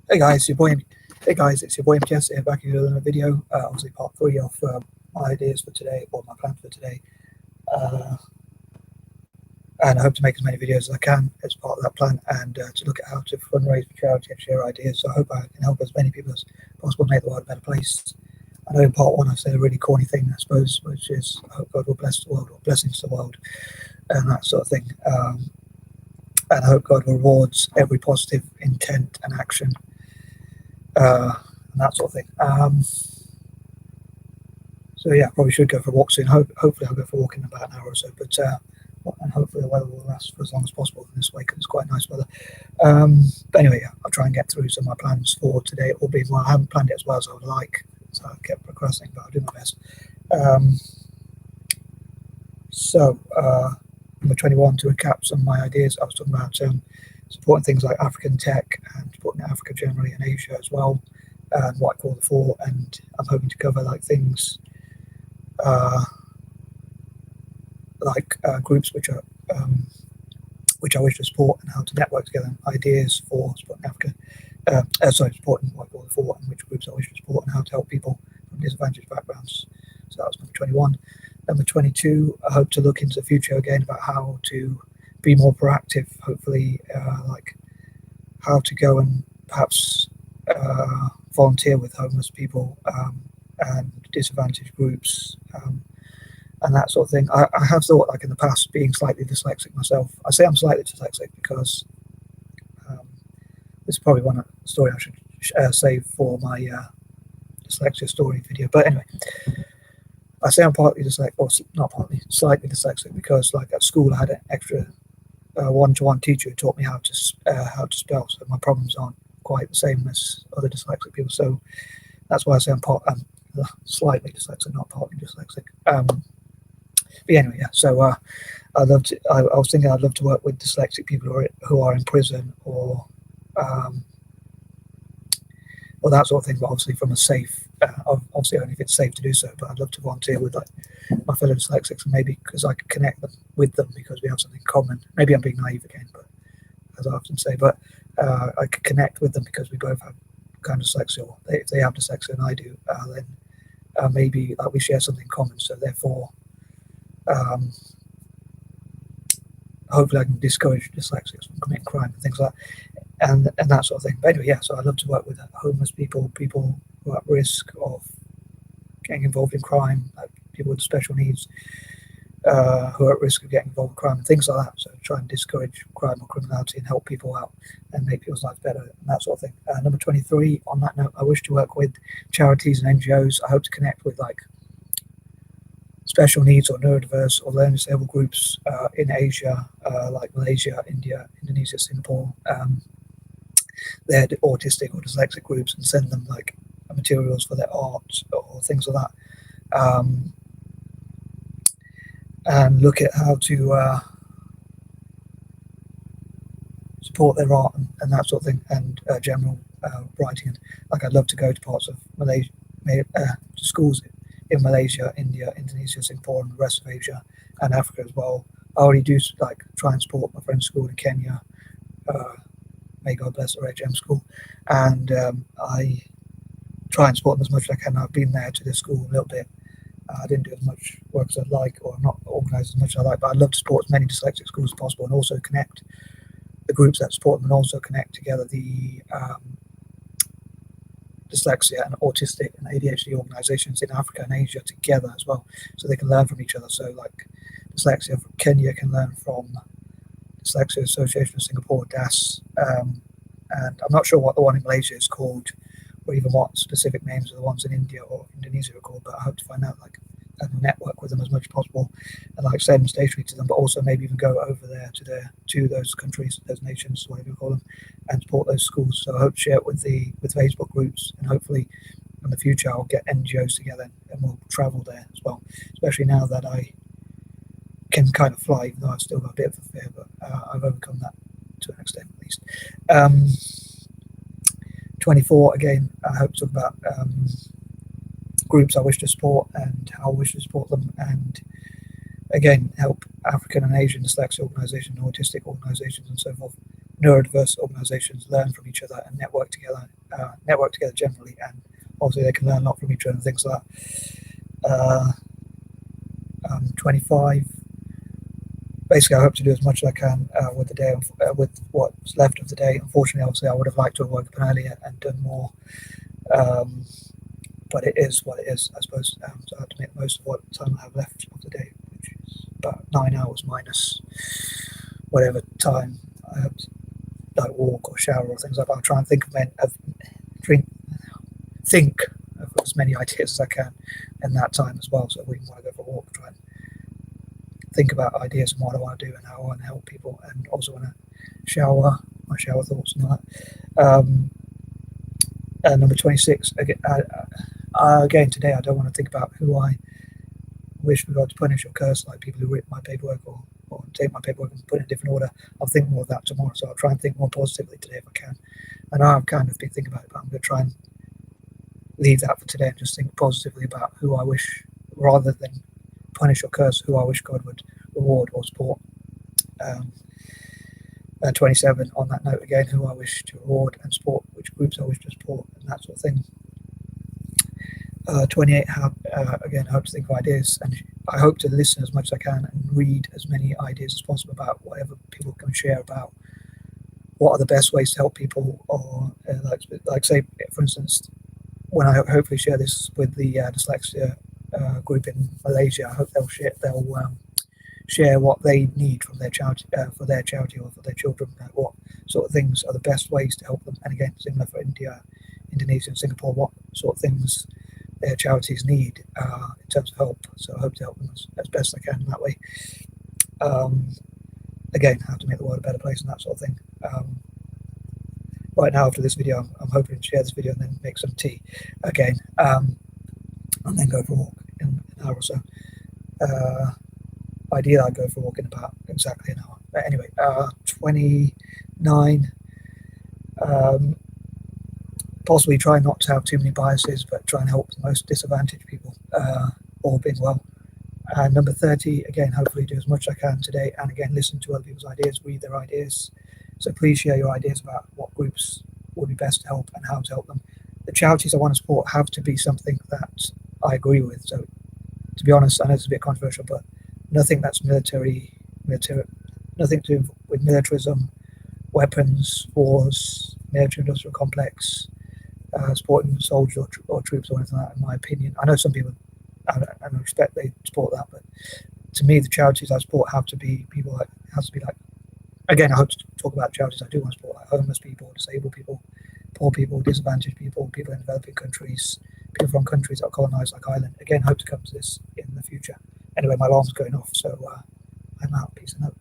Hey guys, it's your boy M.K.S here, back here with another video. Obviously part 3 of my ideas for today, or my plan for today. Uh, and I hope to make as many videos as I can as part of that plan, and to look at how to fundraise for charity and share ideas. So I hope I can help as many people as possible make the world a better place. I know in part 1 I said a really corny thing, I suppose, which is I hope God will bless the world, or blessings to the world, and that sort of thing. And I hope God rewards every positive intent and action, and that sort of thing. So yeah, probably should go for a walk soon. Hopefully I'll go for a walk in about an hour or so. But and hopefully the weather will last for as long as possible this way, because it's quite nice weather. But anyway, yeah, I'll try and get through some of my plans for today. All being well, I haven't planned it as well as I would like, so I've kept procrastinating, but I'll do my best. So number 21, to recap some of my ideas, I was talking about supporting things like African tech and supporting Africa generally, and Asia as well, and what I call the four. And I'm hoping to cover like things groups which I wish to support, and how to network together ideas for supporting Africa. Supporting what I call the four, and which groups I wish to support, and how to help people from disadvantaged backgrounds. So that was number 21. Number 22, I hope to look into the future again about how to be more proactive. Hopefully, like how to go and perhaps volunteer with homeless people and disadvantaged groups. And that sort of thing. I have thought, like in the past, being slightly dyslexic myself. I say I'm slightly dyslexic because this is probably one story I should save for my dyslexia story video. But anyway, I say I'm partly dyslexic, or not partly, slightly dyslexic, because like at school I had an extra one-to-one teacher who taught me how to spell. So my problems aren't quite the same as other dyslexic people. So that's why I say I'm slightly dyslexic, not partly dyslexic. But anyway, yeah. So I was thinking I'd love to work with dyslexic people who are in prison, or that sort of thing. But obviously from a safe, obviously only if it's safe to do so. But I'd love to volunteer with like my fellow dyslexics, and maybe because I could connect them with them because we have something in common. Maybe I'm being naive again, but as I often say, but I could connect with them because we both have kind of dyslexia. Or if they have dyslexia and I do, then maybe we share something in common. So therefore, hopefully I can discourage dyslexics from committing crime and things like that, and that sort of thing. But anyway, yeah, so I'd love to work with homeless people, people who are at risk of getting involved in crime, like people with special needs, who are at risk of getting involved in crime and things like that. So try and discourage crime or criminality and help people out and make people's lives better and that sort of thing. Number 23, on that note, I wish to work with charities and NGOs. I hope to connect with like special needs or neurodiverse or learning disabled groups in Asia, like Malaysia, India, Indonesia, Singapore. They're autistic or dyslexic groups, and send them like materials for their art or things like that, and look at how to support their art and that sort of thing, and general writing. And like I'd love to go to parts of Malaysia, to schools in Malaysia, India, Indonesia, Singapore, and the rest of Asia and Africa as well. I already do like try and support my friend's school in Kenya. May God bless the HM school, and I try and support them as much as I can. I've been there to the school a little bit. I didn't do as much work as I'd like, or I'm not organised as much as I like, but I'd love to support as many dyslexic schools as possible, and also connect the groups that support them, and also connect together the dyslexia and autistic and ADHD organisations in Africa and Asia together as well, so they can learn from each other. So like dyslexia from Kenya can learn from Dyslexia Association of Singapore, DAS, and I'm not sure what the one in Malaysia is called, or even what specific names of the ones in India or Indonesia are called, but I hope to find out, like, and network with them as much as possible, and like send stationery to them, but also maybe even go over there to those countries, those nations, whatever you call them, and support those schools. So I hope to share it with Facebook groups, and hopefully in the future I'll get NGOs together and we'll travel there as well, especially now that I can kind of fly, even though I've still got a bit of a fear, but I've overcome that to an extent at least. 24, again, I hope to talk about groups I wish to support and how I wish to support them, and again help African and Asian dyslexia organisations, autistic organisations and so forth neurodiverse organisations learn from each other and network together generally, and obviously they can learn a lot from each other and things like that. 25. Basically, I hope to do as much as I can with the day, with what's left of the day. Unfortunately, obviously, I would have liked to have woken up earlier and done more, but it is what it is, I suppose. So I have to make the most of what time I have left of the day, which is about 9 hours minus whatever time I have to like walk or shower or things like that. I'll try and think of as many ideas as I can in that time as well. So we want to go for a walk, try and think about ideas and what I want to do and how I want to help people, and also want to shower my shower thoughts and all that. Number 26, again today I don't want to think about who I wish for God to punish or curse, like people who rip my paperwork or take my paperwork and put it in a different order. I'll think more of that tomorrow, so I'll try and think more positively today if I can. I know I've kind of been thinking about it, but I'm going to try and leave that for today and just think positively about who I wish, rather than punish or curse, who I wish God would reward or support. 27, on that note again, who I wish to reward and support, which groups I wish to support, and that sort of thing. 28, again, I hope to think of ideas, and I hope to listen as much as I can and read as many ideas as possible about whatever people can share about what are the best ways to help people, or like say, for instance, when I hopefully share this with the dyslexia group in Malaysia, I hope they'll share what they need from their charity, for their charity or for their children, what sort of things are the best ways to help them. And again, similar for India, Indonesia and Singapore, what sort of things their charities need in terms of help. So I hope to help them as best I can in that way. Again, how to make the world a better place and that sort of thing. Right now, after this video, I'm hoping to share this video and then make some tea again, and then go for a walk in an hour or so. Ideally, I'd go for a walk in about exactly an hour. But anyway, 29. Possibly try not to have too many biases, but try and help the most disadvantaged people, all being well. And number 30, again, hopefully do as much as I can today, and again, listen to other people's ideas, read their ideas. So please share your ideas about what groups would be best to help and how to help them. The charities I want to support have to be something that I agree with. So to be honest, I know it's a bit controversial, but nothing that's military, nothing to do with militarism, weapons, wars, military-industrial complex, supporting soldiers or troops or anything like that, in my opinion. I know some people, and I respect they support that, but to me, the charities I support have to be people like, again, I hope to talk about charities I do want to support, like homeless people, disabled people, poor people, disadvantaged people, people in developing countries, people from countries that are colonized like Ireland. Again, hope to come to this in the future. Anyway, my alarm's going off, so I'm out. Peace and out.